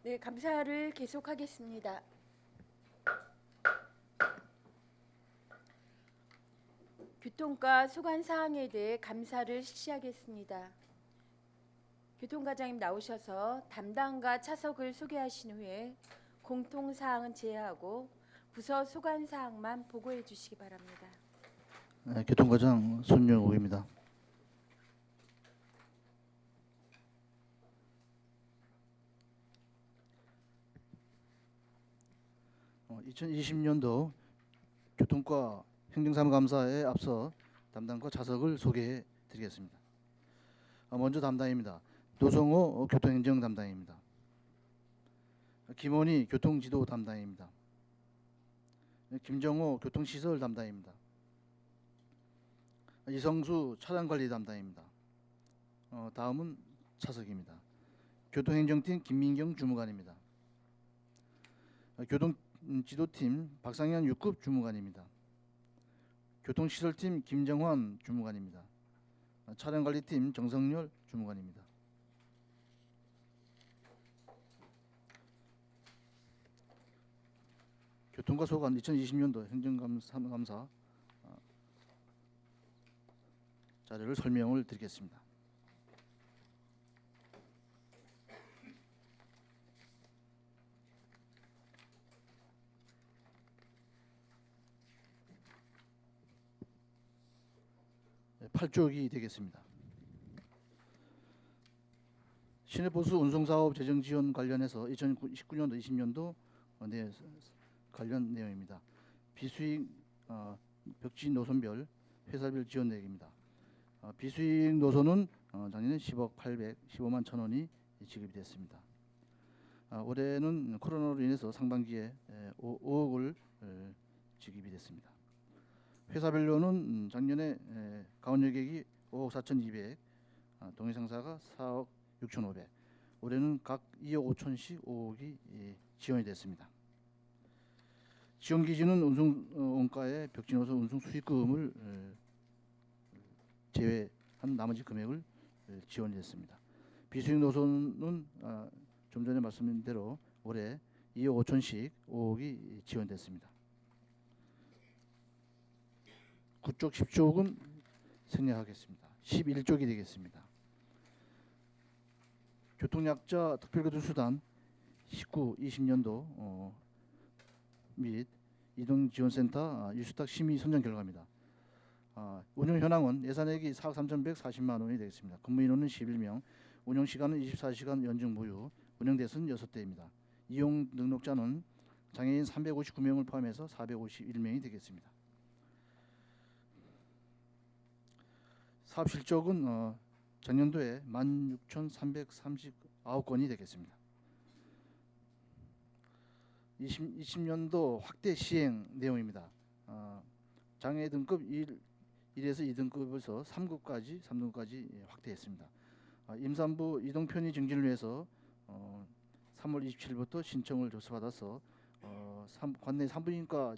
네, 감사를 계속하겠습니다. 교통과 소관 사항에 대해 감사를 실시하겠습니다. 교통과장님 나오셔서 담당과 차석을 소개하신 후에 공통 사항은 제외하고 부서 소관 사항만 보고해 주시기 바랍니다. 네, 교통과장 손영욱입니다. 어, 2020년도 교통과 행정사무감사에 앞서 담당과 차석을 소개해 드리겠습니다. 먼저 담당입니다. 노성호 교통행정 담당입니다. 김원희 교통지도 담당입니다. 김정호 교통시설 담당입니다. 이성수 차량관리 담당입니다. 다음은 차석입니다. 교통행정팀 김민경 주무관입니다. 교통지도팀 박상현 6급 주무관입니다. 교통시설팀 김정환 주무관입니다. 차량관리팀 정성열 주무관입니다. 교통과 소관 2020년도 행정감사 자료를 설명을 드리겠습니다. 네, 8쪽이 되겠습니다. 시내버스 운송사업 재정 지원 관련해서 2019년도 20년도 관련 내용입니다. 비수익 벽지 노선별 회사별 지원 내역입니다. 비수익 노선은 작년에 10억 815만 1,000원이 지급이 됐습니다. 올해는 코로나로 인해서 상반기에 5억을 지급이 됐습니다. 회사별로는 작년에 가온여객이 5억 4,200, 동해상사가 4억 6,500, 올해는 각 2억 5천씩 5억이 지원이 됐습니다. 지원 기준은 운송 원가의 벽지노선 운송 수익금을 제외한 나머지 금액을 지원했습니다. 비수익 노선은 좀 전에 말씀드린 대로 올해 2억 5천씩 5억이 지원됐습니다. 9쪽, 10쪽은 생략하겠습니다. 11쪽이 되겠습니다. 교통약자 특별교통수단 19, 20년도 및 이동지원센터 유수탁 심의 선정 결과입니다. 운영 현황은 예산액이 4억 3,140만 원이 되겠습니다. 근무 인원은 11명, 운영 시간은 24시간 연중 무휴, 운영 대수는 6대입니다. 이용 등록자는 장애인 359명을 포함해서 451명이 되겠습니다. 사업 실적은 작년도에 16,339건이 되겠습니다. 20년도 확대 시행 내용입니다. 장애 등급 1에서 2등급에서 3등급까지 확대했습니다. 임산부 이동 편의 증진을 위해서 3월 27일부터 신청을 접수받아서 관내 산부인과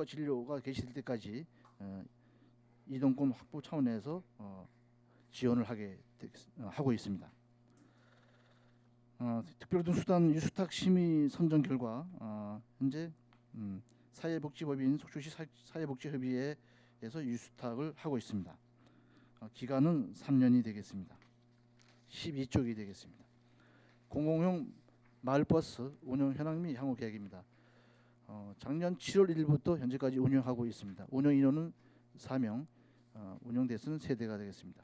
진료가 개시될 때까지 이동권 확보 차원에서 지원을 하고 있습니다. 특별교통수단 유수탁 심의 선정 결과 현재 사회복지법인 속초시 사회복지협의회에서 유수탁을 하고 있습니다. 기간은 3년이 되겠습니다. 12쪽이 되겠습니다. 공공용 마을버스 운영 현황 및 향후 계획입니다. 작년 7월 1일부터 현재까지 운영하고 있습니다. 운영 인원은 4명, 운영 대수는 3대가 되겠습니다.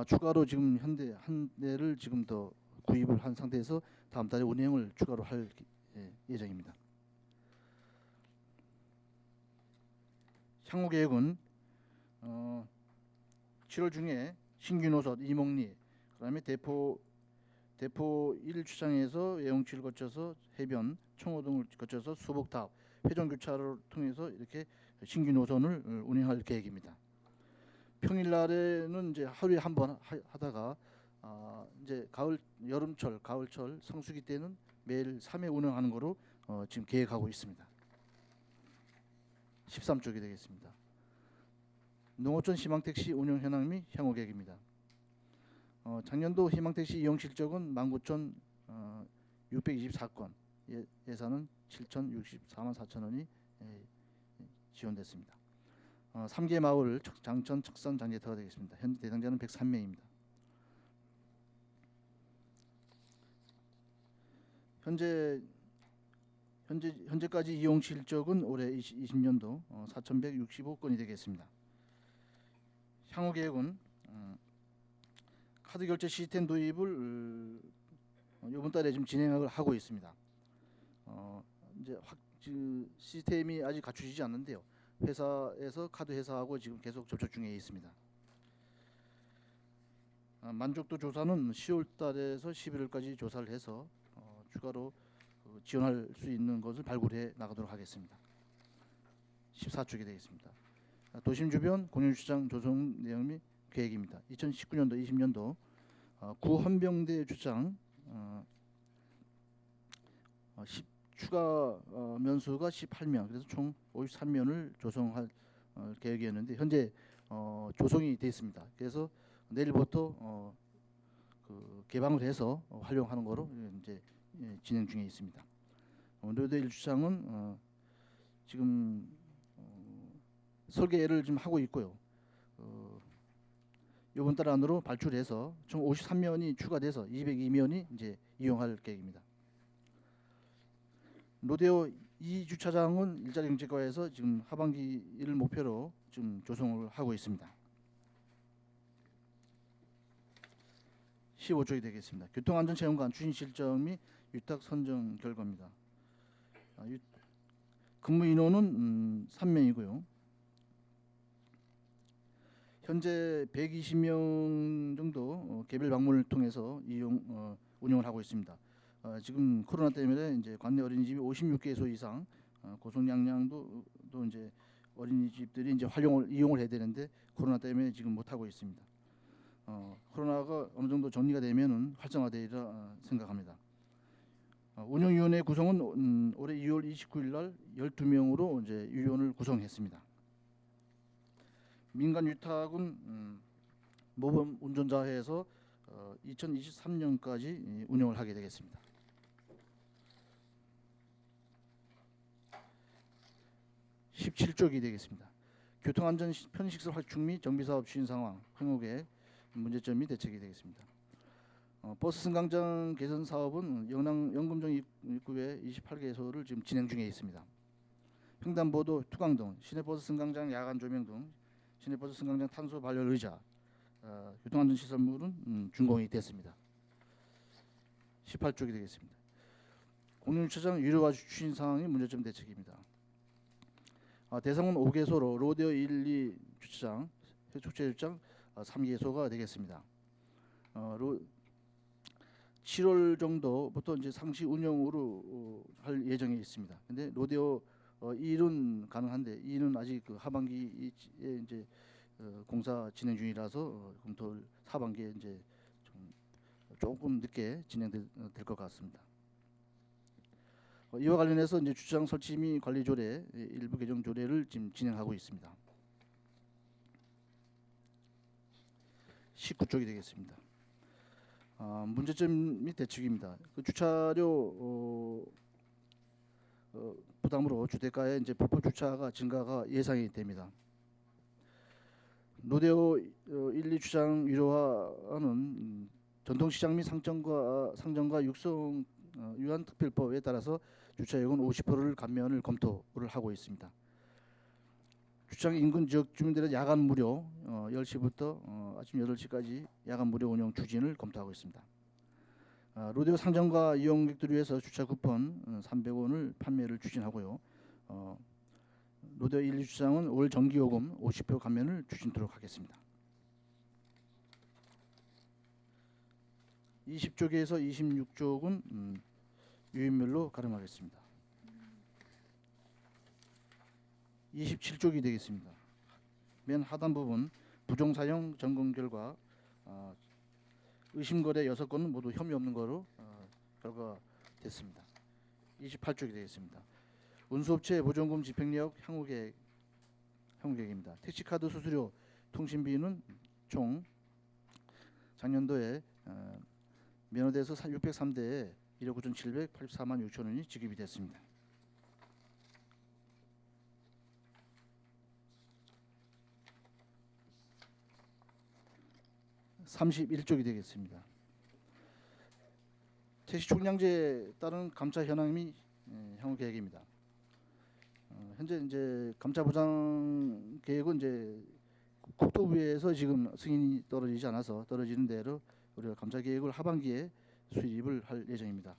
추가로 지금 현대 한 대를 지금 더 구입을 한 상태에서 다음 달에 운행을 추가로 할 예정입니다. 향후 계획은 7월 중에 신규 노선 이목리, 그다음에 대포 1주차장에서 예용치를 거쳐서 해변, 청호 등을 거쳐서 수복탑, 회전교차를 통해서 이렇게 신규 노선을 운행할 계획입니다. 평일날에는 이제 하루에 한 번 하다가 이제 여름철, 가을철, 성수기 때는 매일 3회 운행하는 거로 지금 계획하고 있습니다. 13쪽이 되겠습니다. 농어촌 시망택시 운영 현황 및 향후 계획입니다. 작년도 희망택시 이용 실적은 19,624건, 예산은 7,064만 4천 원이 지원됐습니다. 3개 마을 장천 척산 장제터가 되겠습니다. 현재 대상자는 103명입니다. 현재까지 이용 실적은 올해 20년도 4,165건이 되겠습니다. 향후 계획은 카드 결제 시스템 도입을 이번 달에 지금 진행을 하고 있습니다. 이제 시스템이 아직 갖추지지 않는데요. 회사에서 카드 회사하고 지금 계속 접촉 중에 있습니다. 만족도 조사는 10월 달에서 11월까지 조사를 해서 추가로 지원할 수 있는 것을 발굴해 나가도록 하겠습니다. 14쪽이 되겠습니다. 도심 주변 공영주차장 조성 내용 및 계획입니다. 2019년도 20년도 구 헌병대 주차장 추가 면수가 18면, 그래서 총 53면을 조성할 계획이었는데 현재 조성이 되어 있습니다. 그래서 내일부터 개방을 해서 활용하는 거로 이제 진행 중에 있습니다. 로드 1주차장은 지금 설계를 좀 하고 있고요. 이번 달 안으로 발출해서 총 53면이 추가돼서 202면이 이제 이용할 계획입니다. 로데오 2주차장은 일자리 경제과에서 지금 하반기를 목표로 지금 조성을 하고 있습니다. 15쪽이 되겠습니다. 교통안전체험관 추진 실적 및 위탁 선정 결과입니다. 근무 인원은 3명이고요. 현재 120명 정도 개별 방문을 통해서 운영을 하고 있습니다. 지금 코로나 때문에 이제 관내 어린이집이 56개소 이상 고성양양도 이제 어린이집들이 이제 이용을 해야 되는데 코로나 때문에 지금 못 하고 있습니다. 코로나가 어느 정도 정리가 되면은 활성화되리라 생각합니다. 운영위원회 구성은 올해 2월 29일 날 12명으로 이제 위원을 구성했습니다. 민간 위탁은 모범 운전자회에서 2023년까지 운영을 하게 되겠습니다. 17쪽이 되겠습니다. 교통안전 편의시설 확충 및 정비사업 추진 상황, 행호계획, 문제점 및 대책이 되겠습니다. 버스 승강장 개선 사업은 영남 연금정 입구에 28개소를 지금 진행 중에 있습니다. 횡단보도 투광등, 시내버스 승강장 야간 조명 등 시내버스 승강장 탄소 발열 의자, 교통안전시설물은 준공이 됐습니다. 18쪽이 되겠습니다. 공영주차장 유료화 추진 사항이 문제점 대책입니다. 대상은 5개소로 로데오 1, 2 주차장, 축제주차장 3개소가 되겠습니다. 7월 정도부터 이제 상시 운영으로 할 예정이 있습니다. 근데 로데오 1은 가능한데 2는 아직 그 하반기에 이제 공사 진행 중이라서 검토를 하반기에 이제 조금 늦게 진행될 것 같습니다. 이와 관련해서 이제 주차장 설치 및 관리 조례 일부 개정 조례를 지금 진행하고 있습니다. 19쪽이 되겠습니다. 문제점 및 대책입니다. 그 주차료 부담으로 주택가의 이제 불법 주차가 증가가 예상이 됩니다. 로데오 1, 2주차장 유료화는 전통시장 및 상점과 육성 유한특별법에 따라서 주차요금 50%를 감면을 검토를 하고 있습니다. 주차장 인근 지역 주민들은 야간 무료 10시부터 아침 8시까지 야간 무료 운영 추진을 검토하고 있습니다. 로데오 상점과 이용객들을 위해서 주차 쿠폰 300원을 판매를 추진하고요. 로데오 1, 2주차장은 올 전기요금 50% 감면을 추진토록 하겠습니다. 20쪽에서 26쪽은 유인별로 가름하겠습니다. 27쪽이 되겠습니다. 맨 하단 부분 부정사용 점검 결과 의심거래 6건은 모두 혐의 없는 거로 결과됐습니다. 28쪽이 되겠습니다. 운수업체 보조금 집행력 향후계획입니다. 택시카드 수수료 통신비는 총 작년도에 면허대에서 603대에 1억 9,784만 6천 원이 지급이 됐습니다. (31쪽이) 되겠습니다. 택시 총량제에 따른 감차 현황이 향후 계획입니다. 현재 이제 감차 보장 계획은 이제 국토부에서 지금 승인이 떨어지는 대로 우리가 감차 계획을 하반기에 수립을 할 예정입니다.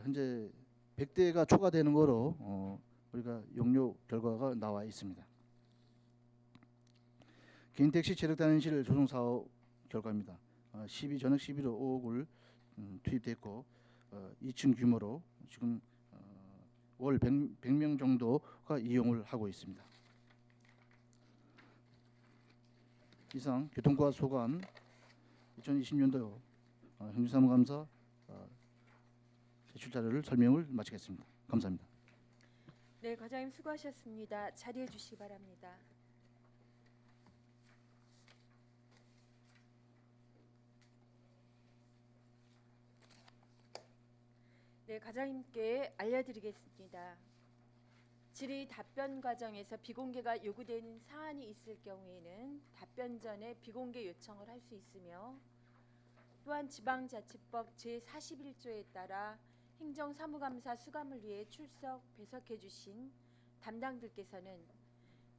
현재 100대가 초과되는 거로 우리가 용료 결과가 나와 있습니다. 개인 택시 체력 단위실 조성 사업 결과입니다. 전액 11호 5억을 투입됐고 2층 규모로 지금 월 100명 정도가 이용을 하고 있습니다. 이상 교통과 소관 2020년도 행정사무감사 제출 자료를 설명을 마치겠습니다. 감사합니다. 네, 과장님 수고하셨습니다. 자리해 주시기 바랍니다. 네, 과장님께 알려드리겠습니다. 질의 답변 과정에서 비공개가 요구되는 사안이 있을 경우에는 답변 전에 비공개 요청을 할 수 있으며, 또한 지방자치법 제41조에 따라 행정사무감사 수감을 위해 출석 배석해 주신 담당들께서는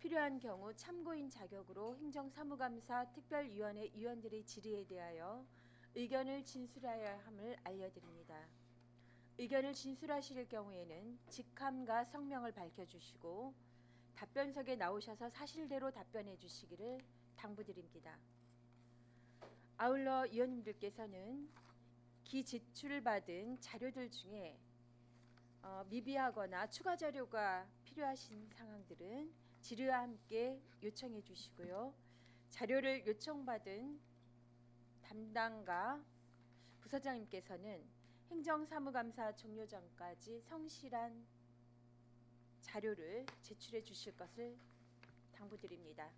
필요한 경우 참고인 자격으로 행정사무감사 특별위원회 위원들의 질의에 대하여 의견을 진술하여야 함을 알려드립니다. 의견을 진술하실 경우에는 직함과 성명을 밝혀주시고 답변석에 나오셔서 사실대로 답변해 주시기를 당부드립니다. 아울러 위원님들께서는 기 제출받은 자료들 중에 미비하거나 추가 자료가 필요하신 상황들은 질의와 함께 요청해 주시고요. 자료를 요청받은 담당과 부서장님께서는 행정사무감사 종료 전까지 성실한 자료를 제출해 주실 것을 당부드립니다.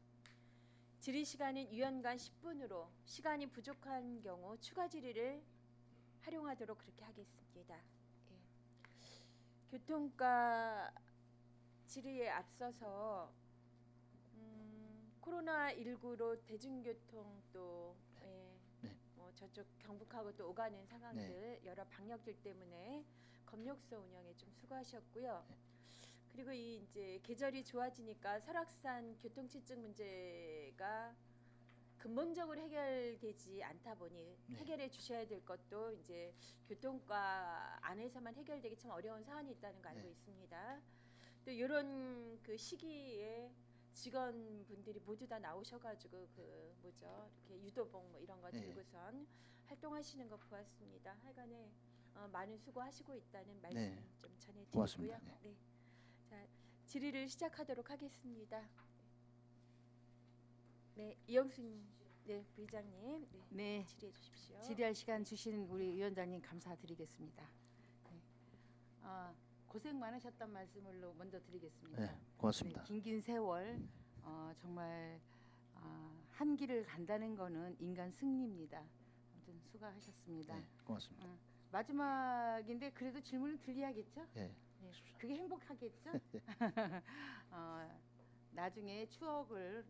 질의 시간은 위원간 10분으로 시간이 부족한 경우 추가 질의를 활용하도록 그렇게 하겠습니다. 예. 교통과 질의에 앞서서 코로나19로 대중교통 또 저쪽 경북하고 또 오가는 상황들 여러 방역들 때문에 검역소 운영에 좀 수고하셨고요. 그리고 이 이제 계절이 좋아지니까 설악산 교통체증 문제가 근본적으로 해결되지 않다 보니 해결해 주셔야 될 것도 이제 교통과 안에서만 해결되기 참 어려운 사안이 있다는 거 알고 있습니다. 또 이런 그 시기에 직원분들이 모두 다 나오셔가지고 그 뭐죠 이렇게 유도복 뭐 이런 거 들고선 활동하시는 거 보았습니다. 하여간에 많은 수고하시고 있다는 말씀 좀 전해드리고요. 고맙습니다. 네. 자, 질의를 시작하도록 하겠습니다. 네, 이영순 부의장님, 네, 질의해 주십시오. 질의할 시간 주신 우리 위원장님 감사드리겠습니다. 네. 고생 많으셨단 말씀을 먼저 드리겠습니다. 네, 고맙습니다. 네, 긴 세월 정말 한 길을 간다는 거는 인간 승리입니다. 아무튼 수고하셨습니다. 네, 고맙습니다. 마지막인데 그래도 질문을 드려야겠죠? 네. 네, 그게 행복하겠죠? 나중에 추억을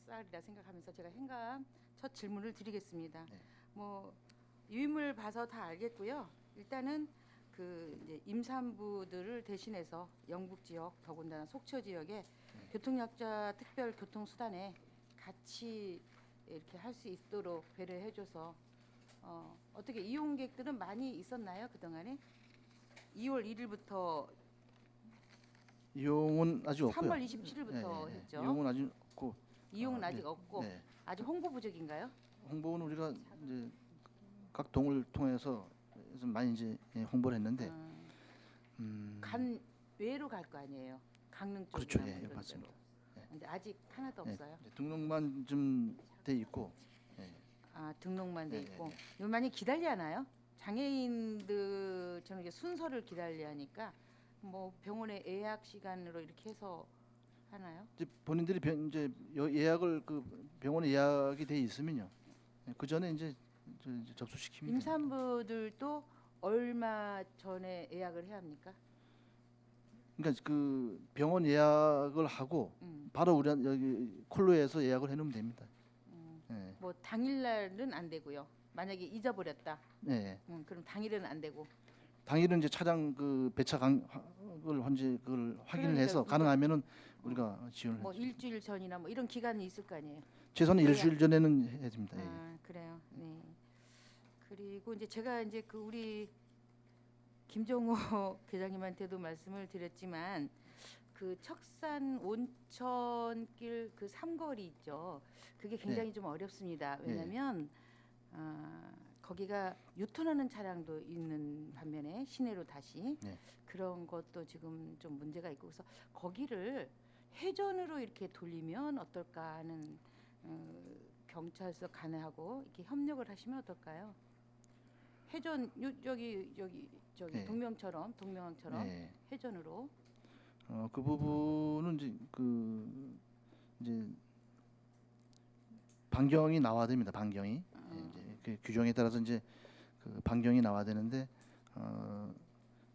쌓으리라 생각하면서 제가 첫 질문을 드리겠습니다. 네. 뭐 유임을 봐서 다 알겠고요. 일단은 그 이제 임산부들을 대신해서 영북 지역, 더군다나 속초 지역에 교통약자 특별 교통수단에 같이 이렇게 할 수 있도록 배려해줘서 어떻게 이용객들은 많이 있었나요 그 동안에? 2월 1일부터 이용은 아직 없고요. 3월 27일부터 했죠. 이용은 아직 없고. 이용은 아직 없고 아직 홍보 부족인가요? 홍보는 우리가 이제 각 동을 통해서 좀 많이 이제 홍보를 했는데 간 외로 갈 거 아니에요. 강릉 쪽이나 그렇죠. 뭐 예, 이런 맞습니다. 데로. 근데 아직 하나도 없어요. 등록만 좀 돼 있고. 등록만 돼 네, 있고. 네, 이거 많이 기다려야 하나요? 장애인들처럼 이게 순서를 기다려야 하니까 뭐 병원에 예약 시간으로 이렇게 해서 하나요? 이제 본인들이 이제 예약을 그 병원에 예약이 돼 있으면요. 그 전에 이제 접수시킵니다. 임산부들도 얼마 전에 예약을 해야 합니까? 그러니까 그 병원 예약을 하고 바로 우리 여기 콜로에서 예약을 해놓으면 됩니다. 네. 뭐 당일날은 안 되고요. 만약에 잊어버렸다. 네. 그럼 당일은 안 되고. 당일은 이제 차량 그 배차 그걸 확인을 그러니까 해서 가능하면은 우리가 지원을 뭐 해주죠. 일주일 전이나 뭐 이런 기간이 있을 거 아니에요. 최소한 그래야- 일주일 전에는 해야 됩니다. 예. 아 그래요. 네. 그리고 이제 제가 이제 그 우리 김종호 계장님한테도 말씀을 드렸지만 그 척산 온천길 그 삼거리 있죠. 그게 굉장히 좀 어렵습니다. 왜냐하면 거기가 유턴하는 차량도 있는 반면에 시내로 다시 네. 그런 것도 지금 좀 문제가 있고 그래서 거기를 회전으로 이렇게 돌리면 어떨까 하는 경찰서 간하고 이렇게 협력을 하시면 어떨까요? 회전 저기 네. 동명처럼 네. 회전으로 그 부분은 이제 반경이 나와야 됩니다. 반경이 이제 그 규정에 따라서 이제 그 반경이 나와야 되는데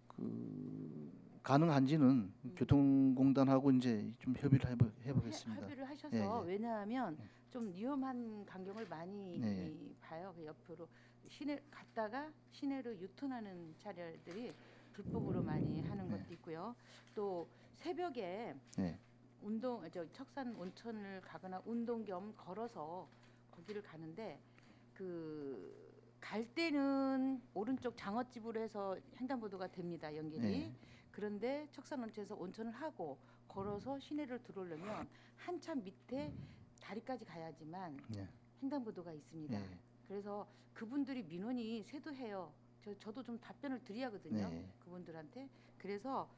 그 가능한지는 교통공단하고 이제 좀 협의를 해보겠습니다. 협의를 하셔서 예, 예. 왜냐하면 좀 위험한 광경을 많이 네. 봐요. 그 옆으로 시내 갔다가 시내로 유턴하는 차량들이 불법으로 많이 하는 네. 것도 있고요. 또 새벽에 네. 척산 온천을 가거나 운동 겸 걸어서 거기를 가는데 그 갈 때는 오른쪽 장어집으로 해서 횡단보도가 됩니다. 연결이. 네. 그런데 척산 온천에서 온천을 하고 걸어서 시내를 들어오려면 한참 밑에 다리까지 가야지만 네. 횡단보도가 있습니다. 네. 그래서 그분들이 민원이 쇄도해요. 저도 좀 답변을 드려야 하거든요. 네. 그분들한테. 그래서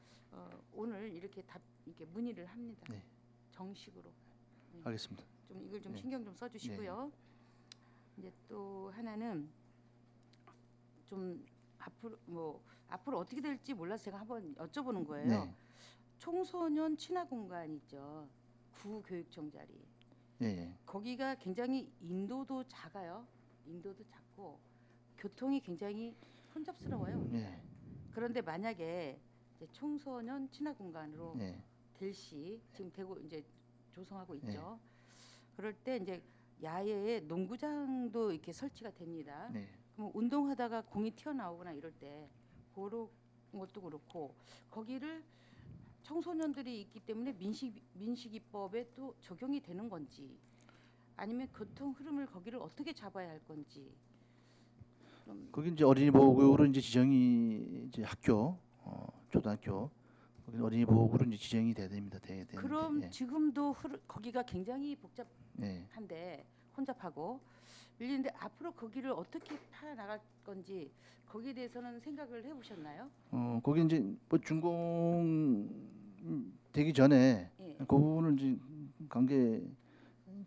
오늘 이렇게 이렇게 문의를 합니다. 네. 정식으로. 알겠습니다. 좀 이걸 좀 네. 신경 좀 써주시고요. 이제 또 하나는 좀 앞으로 어떻게 될지 몰라서 제가 한번 여쭤보는 거예요. 네. 청소년 친화 공간 있죠. 구교육청 자리. 예. 거기가 굉장히 인도도 작아요. 인도도 작고 교통이 굉장히 혼잡스러워요. 예. 그런데 만약에 이제 청소년 친화 공간으로 예. 될 시 지금 되고 이제 조성하고 있죠. 그럴 때 이제 야외에 농구장도 이렇게 설치가 됩니다. 네. 그럼 운동하다가 공이 튀어나오거나 이럴 때 그런 것도 그렇고 거기를 청소년들이 있기 때문에 민식이법에 또 적용이 되는 건지 아니면 교통 흐름을 거기를 어떻게 잡아야 할 건지 거기 이제 어린이 보호구역으로 이제 지정이 이제 학교 초등학교 거기 어린이 보호구역으로 이제 지정이 돼야 됩니다. 그럼 예. 지금도 거기가 굉장히 예. 복잡한데 혼잡하고 밀리는데 앞으로 거기를 어떻게 파 나갈 건지 거기에 대해서는 생각을 해보셨나요? 거기 이제 뭐 준공 되기 전에 예. 그 부분을 이제 관계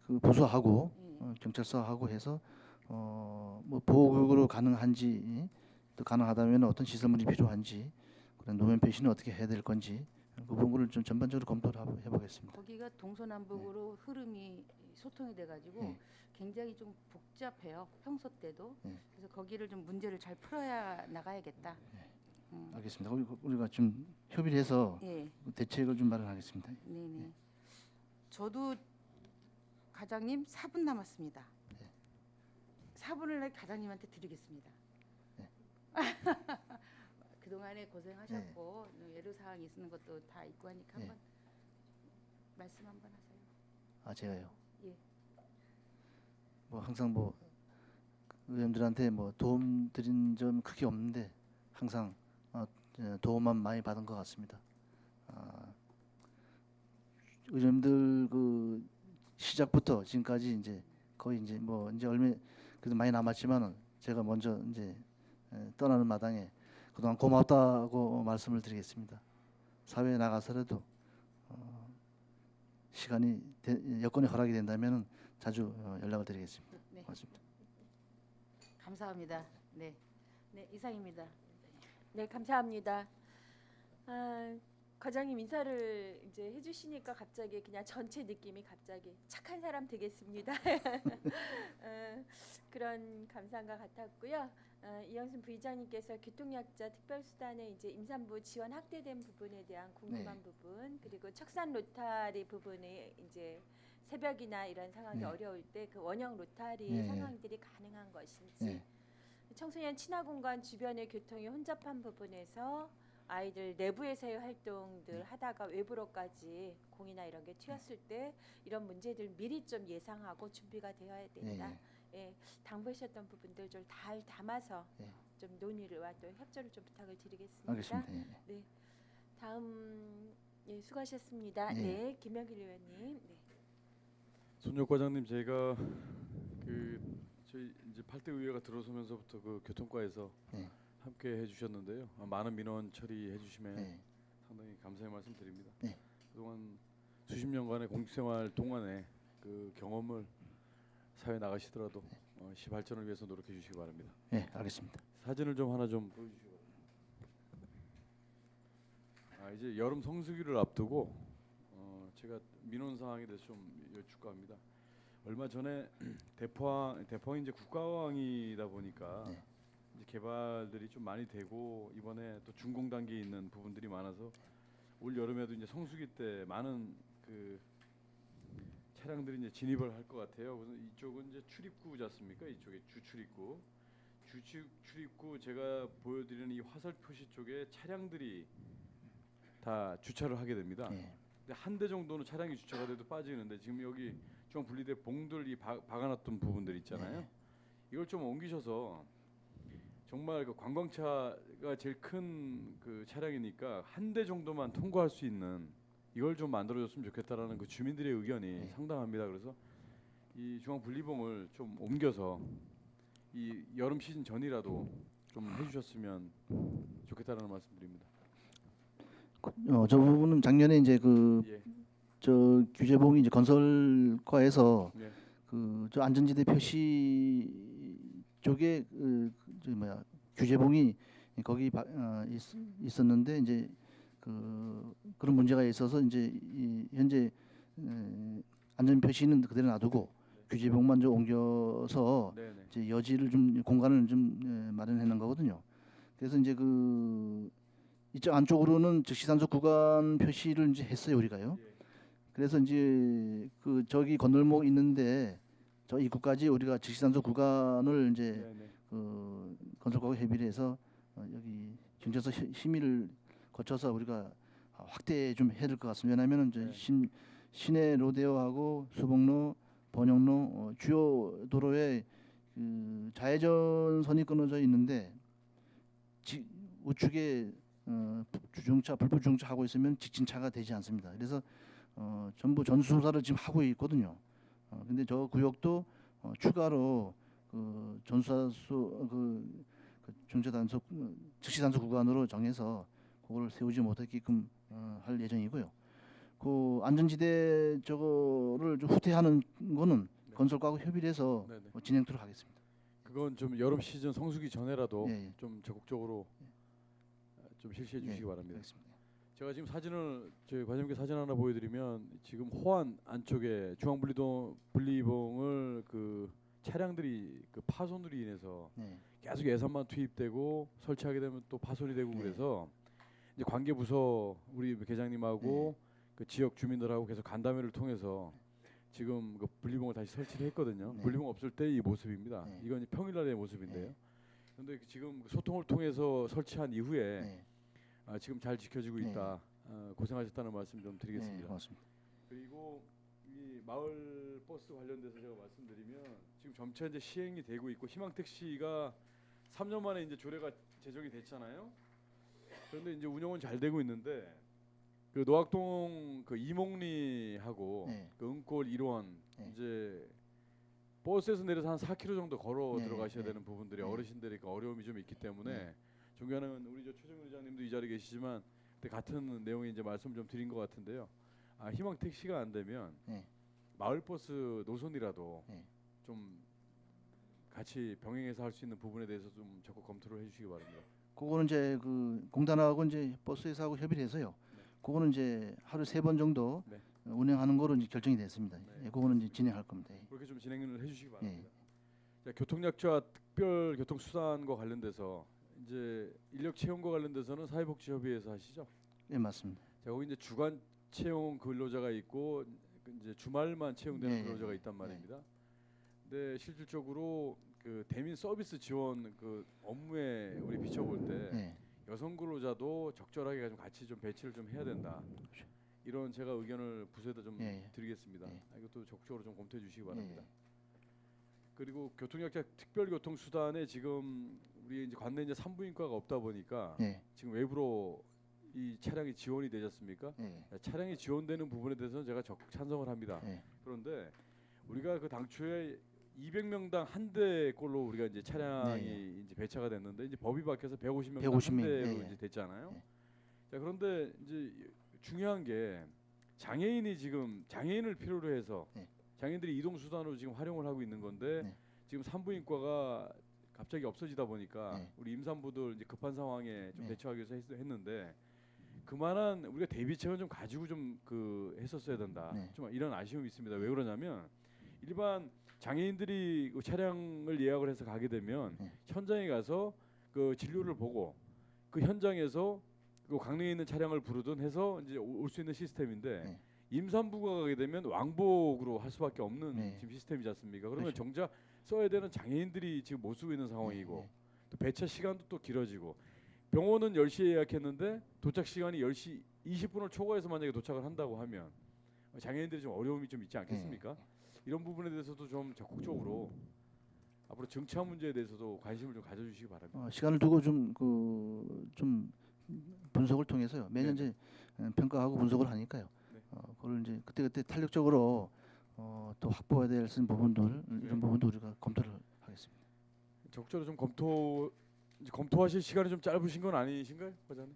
그 부서하고 예. 경찰서하고 해서 뭐 보호구역으로 가능한지 또 가능하다면 어떤 시설물이 필요한지 그런 노면 표시는 어떻게 해야 될 건지 그 부분을 좀 전반적으로 검토를 해보겠습니다. 거기가 동서남북으로 흐름이 소통이 돼가지고 예. 굉장히 좀 복잡해요. 평소 때도. 예. 그래서 거기를 좀 문제를 잘 풀어야 나가야겠다. 알겠습니다. 우리가 좀 협의를 해서 예, 대책을 좀 마련하겠습니다. 네네. 저도 과장님 4분 남았습니다. 네. 4분을 과장님한테 드리겠습니다. 네. 그동안에 고생하셨고 애로사항이 있는 것도 다 있고 하니까 네. 한번 말씀 한번 하세요. 아 제가요. 예. 뭐 항상 뭐 의원들한테 뭐 도움 드린 점 크게 없는데 항상 도움만 많이 받은 것 같습니다. 의원들 그 시작부터 지금까지 이제 거의 이제 뭐 이제 얼마 그래도 많이 남았지만은 제가 먼저 이제 떠나는 마당에 그동안 고맙다고 말씀을 드리겠습니다. 사회에 나가서라도 시간이 여건이 허락이 된다면은 자주 연락을 드리겠습니다. 네. 고맙습니다. 감사합니다. 네. 네, 이상입니다. 네, 감사합니다. 과장님 인사를 이제 해주시니까 갑자기 그냥 전체 느낌이 갑자기 착한 사람 되겠습니다. 그런 감상과 같았고요. 이영순 부의장님께서 교통약자 특별수단에 이제 임산부 지원 확대된 부분에 대한 궁금한 네. 부분, 그리고 척산 로타리 부분에 이제 새벽이나 이런 상황이 네. 어려울 때 그 원형 로타리 네. 상황들이 가능한 것인지, 네. 청소년 친화공간 주변의 교통이 혼잡한 부분에서 아이들 내부에서의 활동들 하다가 외부로까지 공이나 이런 게 튀었을 때 이런 문제들 미리 좀 예상하고 준비가 되어야 된다. 예, 당부하셨던 부분들 좀 잘 담아서 예. 좀 논의와 또 협조를 좀 부탁을 드리겠습니다. 알겠습니다. 예. 네, 다음 예, 수고하셨습니다. 네. 네, 김영길 의원님. 네. 손혁 과장님, 제가 저희 이제 8대 의회가 들어서면서부터 그 교통과에서 네. 함께 해주셨는데요. 많은 민원 처리해 주시면 네. 상당히 감사의 말씀드립니다. 네. 그동안 수십 년간의 공직생활 동안에 그 경험을 사회 나가시더라도 시 발전을 위해서 노력해 주시기 바랍니다. 예, 알겠습니다. 사진을 좀 하나 좀 보여주시기 바랍니다. 이제 여름 성수기를 앞두고 제가 민원 사항에 대해서 좀 여쭙고 합니다. 얼마 전에 대포항이 이제 국가항이다 보니까 네. 이제 개발들이 좀 많이 되고 이번에 또 준공 단계에 있는 부분들이 많아서 올 여름에도 이제 성수기 때 많은 그 차량들이 이제 진입을 할 것 같아요. 그래서 이쪽은 이제 출입구지 않습니까? 이쪽에 주출입구. 출입구 제가 보여드리는 이 화살 표시 쪽에 차량들이 다 주차를 하게 됩니다. 예. 근데 한 대 정도는 차량이 주차가 돼도 빠지는데 지금 여기 중앙 분리대 봉들이 박아놨던 부분들 있잖아요. 네. 이걸 좀 옮기셔서 정말 그 관광차가 제일 큰 그 차량이니까 한 대 정도만 통과할 수 있는 이걸 좀 만들어줬으면 좋겠다라는 그 주민들의 의견이 네. 상당합니다. 그래서 이 중앙 분리봉을 좀 옮겨서 이 여름 시즌 전이라도 좀 해주셨으면 좋겠다라는 말씀드립니다. 저 부분은 작년에 이제 예, 저 규제봉이 이제 건설과에서 예, 저 안전지대 표시 쪽에 규제봉이 거기 있었는데 이제 그런 문제가 있어서 이제 현재 안전 표시는 그대로 놔두고 규제봉만 좀 옮겨서 네, 네. 이제 여지를 좀 공간을 좀 마련해 놓은 거거든요. 그래서 이제 이쪽 안쪽으로는 즉시단속 구간 표시를 이제 했어요 우리가요. 예. 그래서 이제 저기 건널목 있는데 저 입구까지 우리가 즉시단속 구간을 이제 네, 네. 건설과가 협의를 해서 여기 경찰서 심의를 거쳐서 우리가 확대 좀 해야 될 것 같습니다. 왜냐하면 이제 네. 시내 로데오하고 수복로, 번영로 주요 도로에 좌회전선이 끊어져 있는데 우측에 주정차, 불법 주정차 하고 있으면 직진차가 되지 않습니다. 그래서 전부 전수조사를 지금 하고 있거든요. 근데 저 구역도 추가로 전수사수 정차 단속, 즉시 단속 구간으로 정해서 그걸 세우지 못했게끔 할 예정이고요. 안전지대 저거를 좀 후퇴하는 거는 네. 건설과하고 협의를 해서 네, 네. 진행토록 하겠습니다. 그건 좀 여름 시즌 성수기 전에라도 예, 예. 좀 적극적으로 좀 실시해 주시기 예, 바랍니다. 알겠습니다. 제가 지금 사진을 저희 과장님께 사진 하나 보여드리면 지금 호안 안쪽에 중앙분리봉을 그 차량들이 그 파손으로 인해서 네. 계속 예산만 투입되고 설치하게 되면 또 파손이 되고 네. 그래서 이제 관계 부서 우리 계장님하고 그 지역 주민들하고 계속 간담회를 통해서 지금 그 분리봉을 다시 설치를 했거든요. 네. 분리봉 없을 때 이 모습입니다. 네. 이건 평일날의 모습인데요. 네. 그런데 지금 그 소통을 통해서 설치한 이후에 네. 지금 잘 지켜지고 네. 있다. 고생하셨다는 말씀 좀 네, 드리겠습니다. 고맙습니다. 그리고 이 마을 버스 관련돼서 제가 말씀드리면 지금 점차 이제 시행이 되고 있고 희망택시가 3년 만에 이제 조례가 제정이 됐잖아요. 그런데 이제 운영은 잘 되고 있는데 그 노악동 그 이몽리하고 네. 그 은골 1원 네. 이제 버스에서 내려서 한 4km 정도 걸어 네, 들어가셔야 네. 되는 부분들이 네. 어르신들이니까 어려움이 좀 있기 때문에 네. 존경하는 우리 저 최정근 의장님도 이 자리에 계시지만 그때 같은 내용의 이제 말씀 좀 드린 것 같은데요. 희망 택시가 안 되면 네. 마을 버스 노선이라도 네. 좀 같이 병행해서 할 수 있는 부분에 대해서 좀 적극 검토를 해주시기 바랍니다. 그거는 이제 공단하고 이제 버스 회사하고 협의를 해서요. 네. 그거는 이제 하루 3번 정도 네. 운행하는 거로 이제 결정이 됐습니다. 네. 예, 그거는 이제 진행할 겁니다. 예. 그렇게 좀 진행을 해주시기 바랍니다. 예. 자, 교통약자 특별 교통수단과 관련돼서 이제 인력 채용과 관련돼서는 사회복지협의회에서 하시죠? 예, 맞습니다. 자, 거기 이제 주간 채용 근로자가 있고 이제 주말만 채용되는 예, 근로자가 예. 있단 말입니다. 근데 실질적으로 그 대민 서비스 지원 그 업무에 우리 비춰볼 때 예. 여성 근로자도 적절하게 좀 같이 좀 배치를 좀 해야 된다. 이런 제가 의견을 부서에다 좀 예, 예. 드리겠습니다. 예. 이것도 적극적으로 좀 검토해 주시기 바랍니다. 예. 그리고 교통약자 특별교통수단에 지금 우리 이제 관내 이제 산부인과가 없다 보니까 예. 지금 외부로 이 차량이 지원이 되지 않습니까? 예. 차량이 지원되는 부분에 대해서는 제가 적극 찬성을 합니다. 예. 그런데 우리가 그 당초에 200명당 한 대꼴로 우리가 이제 차량이 네, 이제 배차가 됐는데 이제 법이 바뀌어서 150명당 150 한 명, 대로 예, 예. 이제 됐잖아요. 예. 자, 그런데 이제 중요한 게 장애인이 지금 장애인을 필요로 해서 네. 장애인들이 이동 수단으로 지금 활용을 하고 있는 건데 네. 지금 산부인과가 갑자기 없어지다 보니까 네. 우리 임산부들 이제 급한 상황에 좀 네. 대처하기 위해서 했는데 그만한 우리가 대비책은 좀 가지고 좀 그 했었어야 된다. 네. 좀 이런 아쉬움이 있습니다. 왜 그러냐면 일반 장애인들이 그 차량을 예약을 해서 가게 되면 네. 현장에 가서 그 진료를 보고 그 현장에서 그 강릉에 있는 차량을 부르든 해서 이제 올 수 있는 시스템인데 네. 임산부가 가게 되면 왕복으로 할 수밖에 없는 네. 지금 시스템이지 않습니까? 그러면 그렇죠. 정작 써야 되는 장애인들이 지금 못 쓰고 있는 상황이고 네. 또 배차 시간도 또 길어지고 병원은 10시에 예약했는데 도착 시간이 10시 20분을 초과해서 만약에 도착을 한다고 하면 장애인들이 좀 어려움이 좀 있지 않겠습니까? 이런 부분에 대해서도 좀 적극적으로 앞으로 정치화 문제에 대해서도 관심을 좀 가져주시기 바랍니다. 시간을 두고 좀 분석을 통해서요. 매년 네. 이제 평가하고 분석을 하니까요. 네. 그걸 이제 그때 탄력적으로 또 확보해야 될 부분들 이런 부분도 우리가 검토를 하겠습니다. 적절히 좀 검토하실 시간이 좀 짧으신 건 아니신가요, 과장님?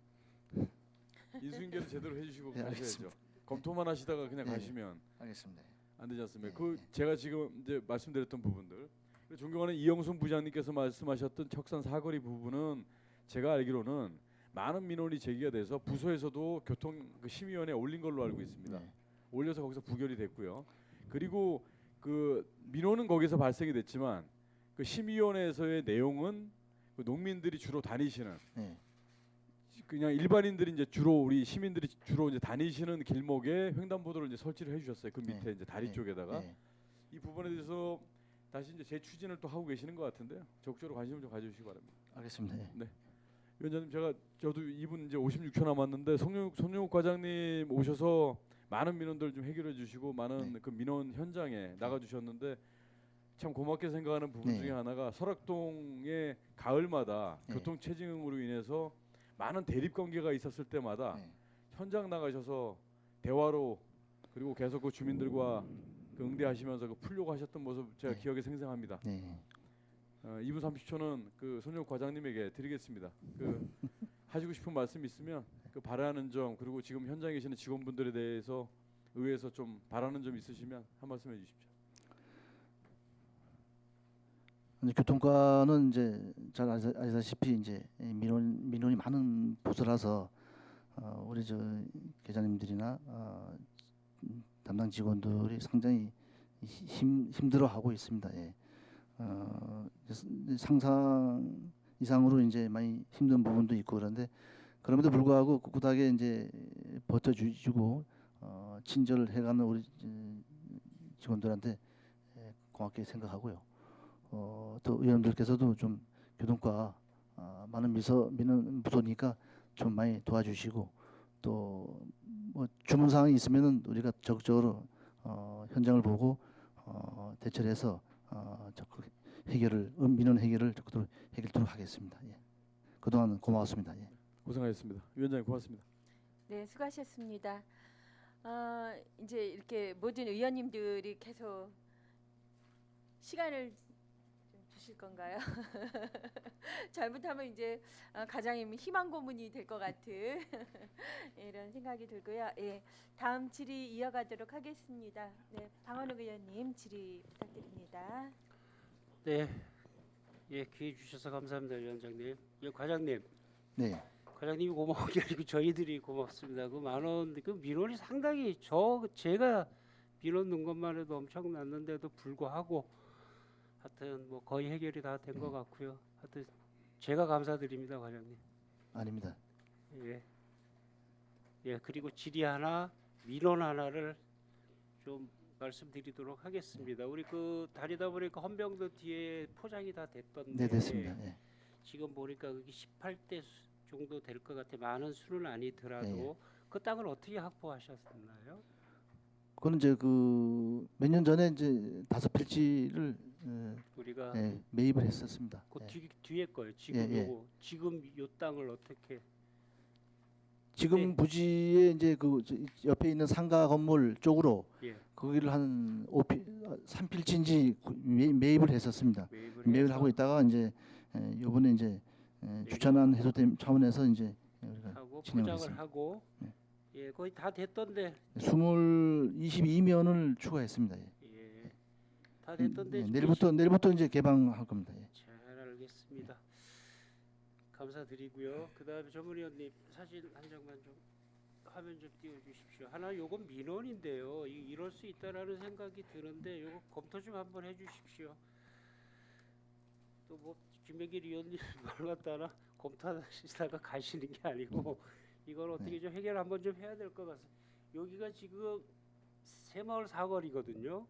인수인계를 제대로 해주시고 네, 가셔야죠. 알겠습니다. 검토만 하시다가 그냥 네. 가시면 알겠습니다. 안 되지 않습니까? 네, 그 네. 제가 지금 이제 말씀드렸던 부분들, 그리고 존경하는 이영순 부장님께서 말씀하셨던 척산 사거리 부분은 제가 알기로는 많은 민원이 제기가 돼서 부서에서도 교통 그 심의위원회에 올린 걸로 알고 있습니다. 네. 올려서 거기서 부결이 됐고요. 그리고 그 민원은 거기서 발생이 됐지만 그 심의위원회에서의 내용은 그 농민들이 주로 다니시는 네. 그냥 일반인들이 이제 주로 우리 시민들이 주로 이제 다니시는 길목에 횡단보도를 이제 설치를 해주셨어요. 그 밑에 네. 이제 다리 네. 쪽에다가 네. 이 부분에 대해서 다시 이제 재추진을 또 하고 계시는 것 같은데요. 적극적으로 관심을 좀 가져주시기 바랍니다. 알겠습니다. 네. 위원장님 저도 2분 이제 56초 남았는데 손용욱 과장님 오셔서 많은 민원들 좀 해결해 주시고 많은 네. 그 민원 현장에 나가 주셨는데 참 고맙게 생각하는 부분 네. 중에 하나가 설악동의 가을마다 네. 교통 체증으로 인해서 많은 대립 관계가 있었을 때마다 네. 현장 나가셔서 대화로 그리고 계속 그 주민들과 그 응대하시면서 그 풀려고 하셨던 모습 제가 네. 기억에 생생합니다. 네. 2분 30초는 그 손용 과장님에게 드리겠습니다. 그 하시고 싶은 말씀 있으면 그 바라는 점 그리고 지금 현장에 계시는 직원분들에 대해서 의회에서 좀 바라는 점 있으시면 한 말씀 해주십시오. 이제 교통과는 이제 잘 아시다시피 이제 민원이 많은 부서라서 우리 저 계장님들이나 담당 직원들이 상당히 힘들어하고 있습니다. 예. 상상 이상으로 이제 많이 힘든 부분도 있고 그런데 그럼에도 불구하고 꿋꿋하게 이제 버텨주시고 친절을 해가는 우리 직원들한테 고맙게 생각하고요. 또 의원님들께서도 좀 교통과 많은 민원 부서니까 좀 많이 도와주시고 또 뭐 주문 사항이 있으면은 우리가 적극적으로 현장을 보고 대처를 해서 적극 민원 해결을 적극적으로 해결토록 하겠습니다. 예. 그동안 고마웠습니다. 예. 고생하셨습니다. 위원장님 고맙습니다. 네, 수고하셨습니다. 이제 이렇게 모든 의원님들이 계속 시간을 좀 주실 건가요? 잘못하면 이제 가장님 희망 고문이 될 것 같은 이런 생각이 들고요. 예, 다음 질의 이어가도록 하겠습니다. 네, 방원욱 의원님 질의 부탁드립니다. 네, 예, 기회 주셔서 감사합니다, 위원장님. 예, 과장님, 네. 과장님이 고마운 게 아니고 저희들이 고맙습니다. 그 10,000원 그 민원이 상당히 제가 민원 넣은 것만 해도 엄청났는데도 불구하고 하여튼 뭐 거의 해결이 다 된 것 같고요. 하여튼 제가 감사드립니다, 과장님. 아닙니다. 예. 예, 그리고 질의 하나, 민원 하나를 좀 말씀드리도록 하겠습니다. 우리 그 다니다 보니까 헌병도 뒤에 포장이 다 됐던데 네, 됐습니다. 예. 지금 보니까 그게 18대 정도 될 것 같아. 많은 수는 아니더라도 예. 그 땅을 어떻게 확보하셨나요? 그거는 이제 그 몇 년 전에 이제 5필지를 우리가 매입을 했었습니다. 그 예. 뒤에 거예요. 지금 예, 예. 요거 지금 요 땅을 어떻게 지금 네. 부지에 이제 그 옆에 있는 상가 건물 쪽으로 예, 거기를 한 3필지인지 매입을 했었습니다. 매입을 해서 하고 있다가 이제 이번에 이제 주차난 해소 차원에서 이제 우리가 하고 진행을 포장을 했습니다. 하고 네. 예, 거의 다 됐던데 22면을 추가했습니다. 예. 예, 다 됐던데 예, 지금 내일부터 이제 개방할 겁니다. 예. 잘 알겠습니다. 감사드리고요. 그다음에 전문위원님 사진 한 장만 좀 화면 좀 띄워주십시오. 하나 요건 민원인데요. 이럴 수 있다라는 생각이 드는데 요거 검토 좀 한번 해주십시오. 또 뭐 김백일 의원님 말 같다나 검토하시다가 가시는 게 아니고 이걸 어떻게 좀 해결 한번 좀 해야 될 것 같습니다. 여기가 지금 새마을 사거리거든요.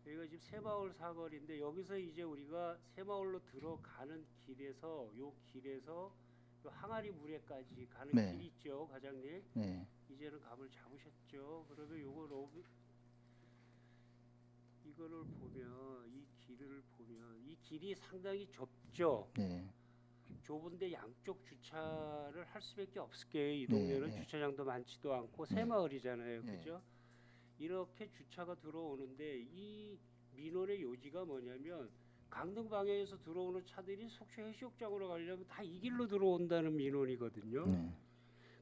여기가 지금 새마을 사거리인데 여기서 이제 우리가 새마을로 들어가는 길에서 요 항아리 물에까지 가는 네. 길 있죠, 과장님. 네. 이제는 감을 잡으셨죠. 그러면 이거를 보면 이 길이 상당히 좁죠. 네. 좁은데 양쪽 주차를 할 수밖에 없을 게요. 이 동네는 네. 주차장도 많지도 않고 네. 새마을이잖아요, 네. 그죠? 이렇게 주차가 들어오는데 이 민원의 요지가 뭐냐면 강릉 방향에서 들어오는 차들이 속초 해수욕장으로 가려면 다 이 길로 들어온다는 민원이거든요. 네.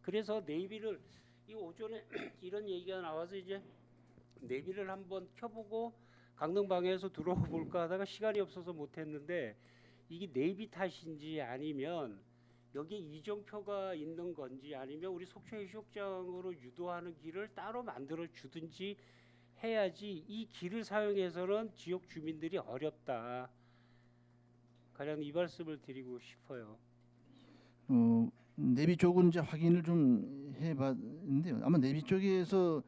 그래서 내비를 이 오전에 이런 얘기가 나와서 이제 내비를 한번 켜보고 강릉 방향에서 들어와 볼까 하다가 시간이 없어서 못했는데 이게 내비 탓인지 아니면 여기에 이정표가 있는 건지 아니면 우리 속초 해수욕장으로 유도하는 길을 따로 만들어 주든지 해야지 이 길을 사용해서는 지역 주민들이 어렵다. 가장 이 말씀을 드리고 싶어요. 내비 쪽은 이제 확인을 좀 해봤는데요. 아마 내비 쪽에서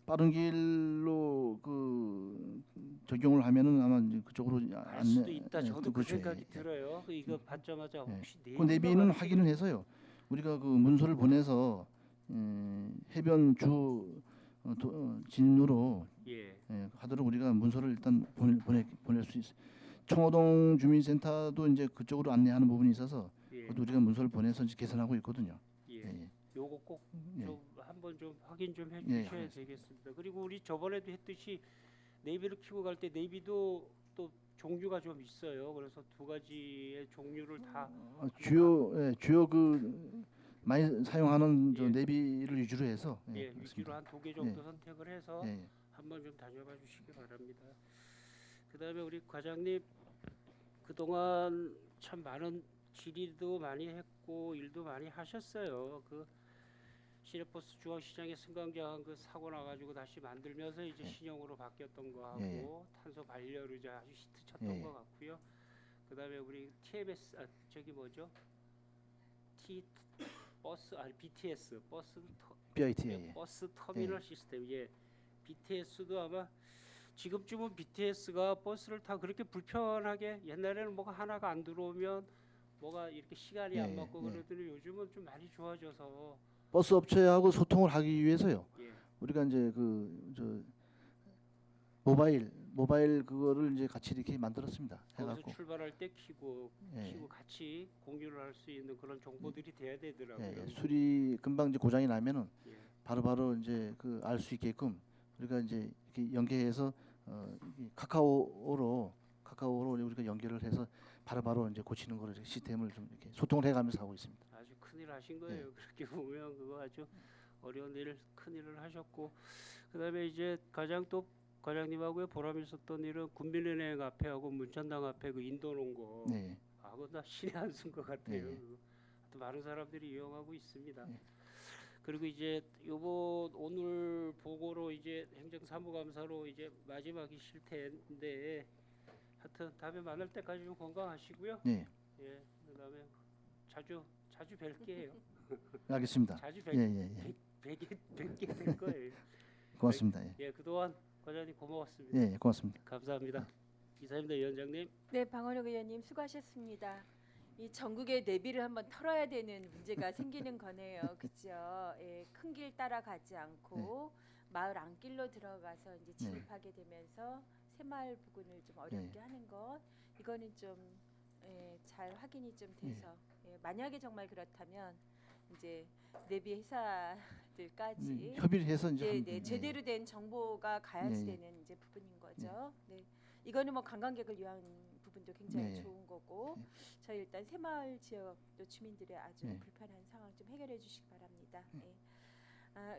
빠른 길로 그 적용을 하면은 아마 이제 그쪽으로 갈 수도 있다. 저도 그 그렇죠. 생각이 예. 들어요. 이거 받자마자 혹시 그 내비는 확인을 해서요. 우리가 그 문서를 보내서 해변 진으로 예. 하도록 우리가 문서를 일단 보낼 수 있어요. 청호동 주민센터도 이제 그쪽으로 안내하는 부분이 있어서 예. 그것도 우리가 문서를 보내서 이제 개선하고 있거든요. 예. 예. 요거 꼭 예. 좀 한번 좀 확인 좀 예, 해주셔야 알겠습니다. 되겠습니다. 그리고 우리 저번에도 했듯이 네이비를 키고 갈 때 네이비도 또 종류가 좀 있어요. 그래서 두 가지의 종류를 다 주요 그 많이 사용하는 저 예. 내비를 위주로 해서 예, 그렇습니다. 위주로 한 2개 정도 예. 선택을 해서 예. 한번 좀 다녀봐 주시기 바랍니다. 그다음에 우리 과장님 그동안 참 많은 질의도 많이 했고 일도 많이 하셨어요. 그 시내버스 중앙시장에 승강장 그 사고 나가지고 다시 만들면서 이제 신형으로 바뀌었던 거 하고 예. 탄소 발열의자 아주 히트 쳤던 예. 것 같고요. 그다음에 우리 TMS 저기 뭐죠? BTS BIT 예. 버스 터미널 시스템 BTS도 아마 지금쯤은 BTS가 버스를 타 그렇게 불편하게 옛날에는 뭐가 하나가 안 들어오면 뭐가 이렇게 시간이 안 예, 맞고 예. 그러더니 요즘은 좀 많이 좋아져서 버스 업체하고 소통을 하기 위해서요. 예, 우리가 이제 그 모바일 그거를 이제 같이 이렇게 만들었습니다. 거기서 해갖고 출발할 때 키고 예. 같이 공유를 할 수 있는 그런 정보들이 돼야 되더라고요. 예. 수리 금방 이제 고장이 나면은 예. 바로바로 이제 그 알 수 있게끔 우리가 이제 이렇게 연계해서 이 카카오로 우리가 연결을 해서 바로바로 이제 고치는 거를 이렇게 시스템을 좀 이렇게 소통을 해가면서 하고 있습니다. 아주 큰일 하신 거예요. 그렇게 보면 그거 아주 어려운 큰일을 하셨고 그다음에 이제 가장 또 과장님하고 보람 있었던 일은 군민은행 앞에하고 문천당 앞에 그 인도 놓은 거 네. 그거 나 신의 한수인 것 같아요. 네. 그거 또 많은 사람들이 이용하고 있습니다. 네. 그리고 이제 요번 오늘 보고로 이제 행정사무감사로 이제 마지막이실 텐데 하여튼 다음에 만날 때까지 좀 건강하시고요. 네, 예, 그다음에 자주 뵐게요. 알겠습니다. 자주 예, 예, 예. 뵙게 될 거예요. 고맙습니다. 예, 예, 그동안 과장님 고마웠습니다. 예, 고맙습니다. 감사합니다. 이사입니다, 위원장님. 네, 방원혁 의원님 수고하셨습니다. 이 전국의 내비를 한번 털어야 되는 문제가 생기는 거네요. 그죠? 예, 큰 길 따라가지 않고 마을 안길로 들어가서 이제 진입하게 되면서 새마을 부근을 좀 어렵게 하는 것, 이거는 좀 잘 확인이 좀 돼서 만약에 정말 그렇다면 이제 내비 회사들까지 협의를 해서 이제 제대로 된 정보가 가야지 예, 예. 되는 이제 부분인 거죠. 네. 이거는 뭐 관광객을 위한 부분도 굉장히 네. 좋은 거고 저희 일단 새마을 지역 또 주민들의 아주 불편한 상황 좀 해결해 주시기 바랍니다. 예.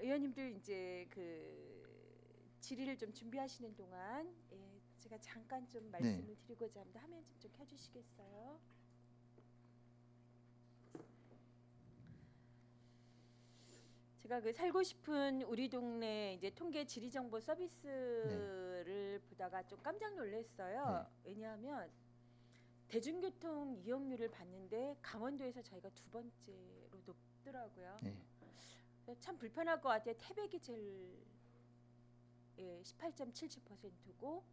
의원님들 이제 그 질의를 좀 준비하시는 동안 제가 잠깐 좀 말씀을 드리고자 합니다. 화면 좀 켜주시겠어요? 제가 그 살고 싶은 우리 동네 이제 통계 지리 정보 서비스를 보다가 좀 깜짝 놀랐어요. 왜냐하면 대중교통 이용률을 봤는데 강원도에서 저희가 두 번째로 높더라고요. 참 불편할 것 같아요. 태백이 제일 18.77%고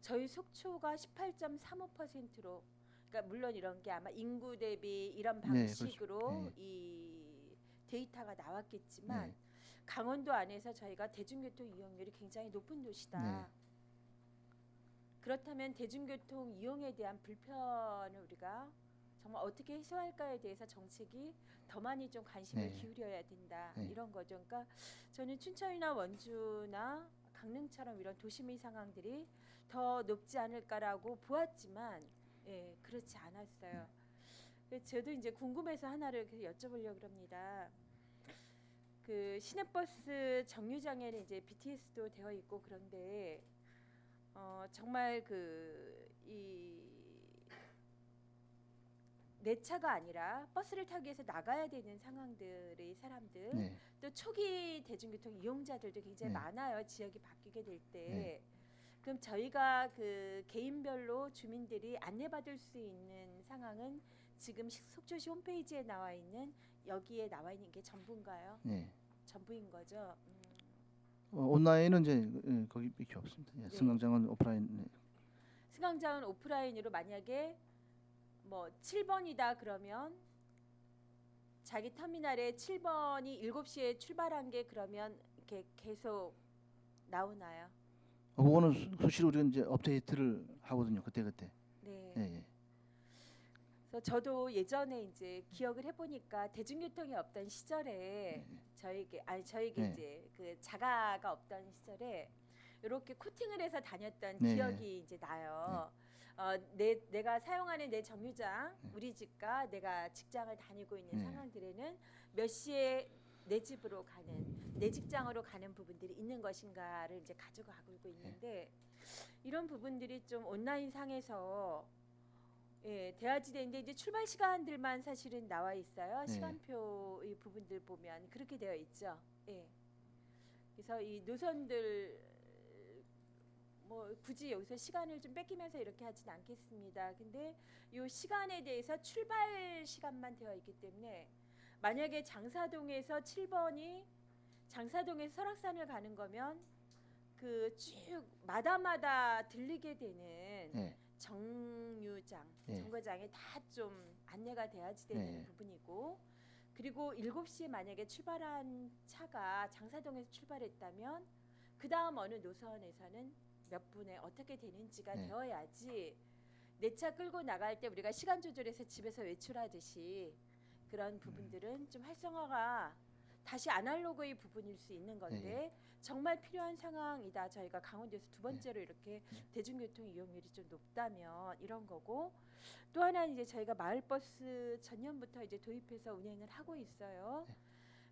저희 속초가 18.35%로, 그러니까 물론 이런 게 아마 인구 대비 이런 방식으로 그렇죠. 이 데이터가 나왔겠지만 강원도 안에서 저희가 대중교통 이용률이 굉장히 높은 도시다. 그렇다면 대중교통 이용에 대한 불편을 우리가 정말 어떻게 해소할까에 대해서 정책이 더 많이 좀 관심을 기울여야 된다. 이런 거죠. 그러니까 저는 춘천이나 원주나 강릉처럼 이런 도심의 상황들이 더 높지 않을까라고 보았지만 그렇지 않았어요. 저도 이제 궁금해서 하나를 여쭤보려고 합니다. 그 시내버스 정류장에는 이제 BTS도 되어 있고 그런데 정말 내 차가 아니라 버스를 타기 위해서 나가야 되는 상황들의 사람들, 또 초기 대중교통 이용자들도 굉장히 많아요. 지역이 바뀌게 될 때. 그럼 저희가 그 개인별로 주민들이 안내받을 수 있는 상황은 지금 속초시 홈페이지에 나와 있는 여기에 나와 있는 게 전부인가요? 전부인 거죠. 온라인은 이제 거기밖에 없습니다. 승강장은 오프라인. 승강장은 오프라인으로 만약에 뭐 7번이다 그러면 자기 터미널에 7번이 7시에 출발한 게 그러면 이렇게 계속 나오나요? 그거는 수시로 우리가 이제 업데이트를 하거든요. 그때. 네. 그래서 저도 예전에 이제 기억을 해보니까 대중교통이 없던 시절에 저에게 이제 그 자가가 없던 시절에 이렇게 코팅을 해서 다녔던 기억이 이제 나요. 내가 사용하는 내 정류장, 우리 집과 내가 직장을 다니고 있는 상황들에는 몇 시에 내 집으로 가는, 내 직장으로 가는 부분들이 있는 것인가를 이제 가지고 가고 있는데 이런 부분들이 좀 온라인 상에서 돼야지 되는데 이제 출발 시간들만 사실은 나와 있어요. 시간표의 부분들 보면 그렇게 되어 있죠. 그래서 이 노선들 뭐 굳이 여기서 시간을 좀 뺏기면서 이렇게 하진 않겠습니다. 근데 이 시간에 대해서 출발 시간만 되어 있기 때문에 만약에 장사동에서 7번이 장사동에서 설악산을 가는 거면 그 쭉 마다마다 들리게 되는 정거장에 다 좀 안내가 돼야지 되는 부분이고, 그리고 7시에 만약에 출발한 차가 장사동에서 출발했다면 그 다음 어느 노선에서는 몇 분에 어떻게 되는지가 되어야지 내 차 끌고 나갈 때 우리가 시간 조절해서 집에서 외출하듯이 그런 부분들은 좀 활성화가 다시 아날로그의 부분일 수 있는 건데 정말 필요한 상황이다. 저희가 강원도에서 두 번째로 이렇게 대중교통 이용률이 좀 높다면 이런 거고, 또 하나는 이제 저희가 마을버스 전년부터 이제 도입해서 운행을 하고 있어요.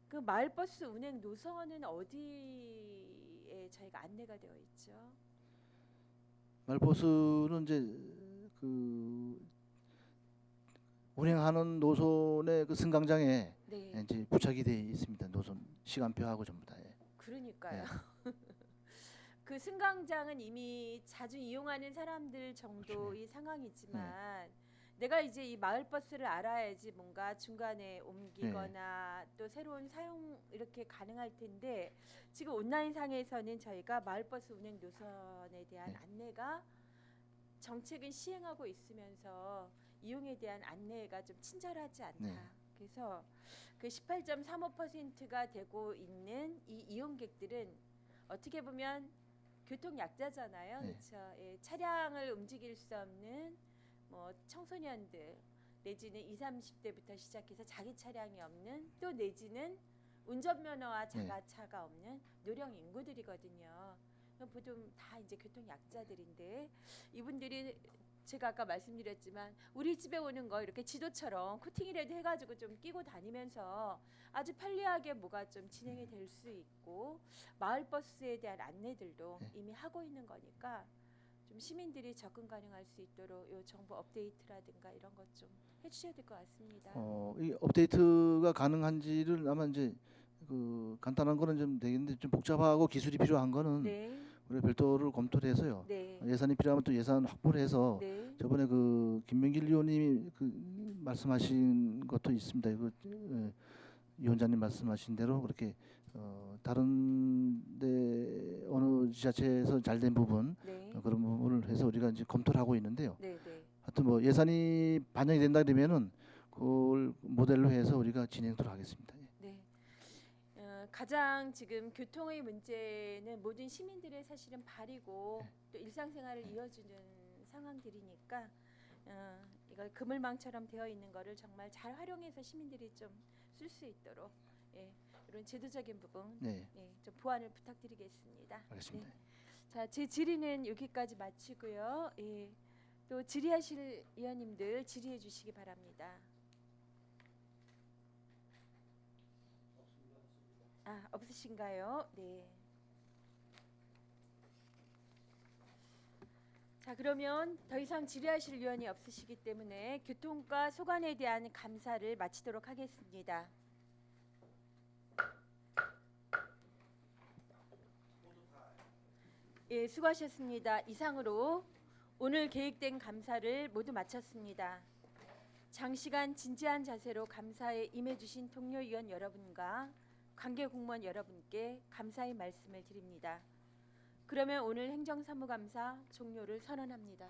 그 마을버스 운행 노선은 어디에 저희가 안내가 되어 있죠? 마을버스는 이제 그 운행하는 노선의 그 승강장에 네. 이제 부착이 돼 있습니다. 노선 시간표하고 전부 다. 예. 그러니까요. 그 승강장은 이미 자주 이용하는 사람들 정도의 상황이지만 내가 이제 이 마을버스를 알아야지 뭔가 중간에 옮기거나 또 새로운 사용 이렇게 가능할 텐데 지금 온라인상에서는 저희가 마을버스 운행 노선에 대한 안내가 정책은 시행하고 있으면서 이용에 대한 안내가 좀 친절하지 않다. 그래서 그 18.35%가 되고 있는 이 이용객들은 어떻게 보면 교통 약자잖아요. 그렇죠. 예, 차량을 움직일 수 없는 뭐 청소년들 내지는 20, 30대부터 시작해서 자기 차량이 없는 또 내지는 운전면허와 자가차가 없는 노령 인구들이거든요. 보통 다 이제 교통 약자들인데 이분들이 제가 아까 말씀드렸지만 우리 집에 오는 거 이렇게 지도처럼 코팅이라도 해가지고 좀 끼고 다니면서 아주 편리하게 뭐가 좀 진행이 될 수 있고 마을버스에 대한 안내들도 이미 하고 있는 거니까 좀 시민들이 접근 가능할 수 있도록 요 정보 업데이트라든가 이런 것 좀 해주셔야 될 것 같습니다. 이 업데이트가 가능한지를 아마 이제 그 간단한 거는 좀 되겠는데 좀 복잡하고 기술이 필요한 거는 우리 별도를 검토를 해서요. 예산이 필요하면 또 예산 확보를 해서 저번에 그 김명길 의원님이 그 말씀하신 것도 있습니다. 그 위원장님 말씀하신 대로 그렇게 다른데 어느 지자체에서 잘된 부분 그런 부분을 해서 우리가 이제 검토를 하고 있는데요. 하여튼 뭐 예산이 반영이 된다 그러면은 그걸 모델로 해서 우리가 진행토록 하겠습니다. 가장 지금 교통의 문제는 모든 시민들의 사실은 발이고 또 일상생활을 이어주는 상황들이니까 이걸 그물망처럼 되어 있는 거를 정말 잘 활용해서 시민들이 좀 쓸 수 있도록 이런 제도적인 부분 좀 보완을 부탁드리겠습니다. 알겠습니다. 자, 제 질의는 여기까지 마치고요. 또 질의하실 의원님들 질의해 주시기 바랍니다. 없으신가요? 네. 자, 그러면 더 이상 질의하실 의원이 없으시기 때문에 교통과 소관에 대한 감사를 마치도록 하겠습니다. 예, 수고하셨습니다. 이상으로 오늘 계획된 감사를 모두 마쳤습니다. 장시간 진지한 자세로 감사에 임해주신 동료 의원 여러분과 관계 공무원 여러분께 감사의 말씀을 드립니다. 그러면 오늘 행정사무감사 종료를 선언합니다.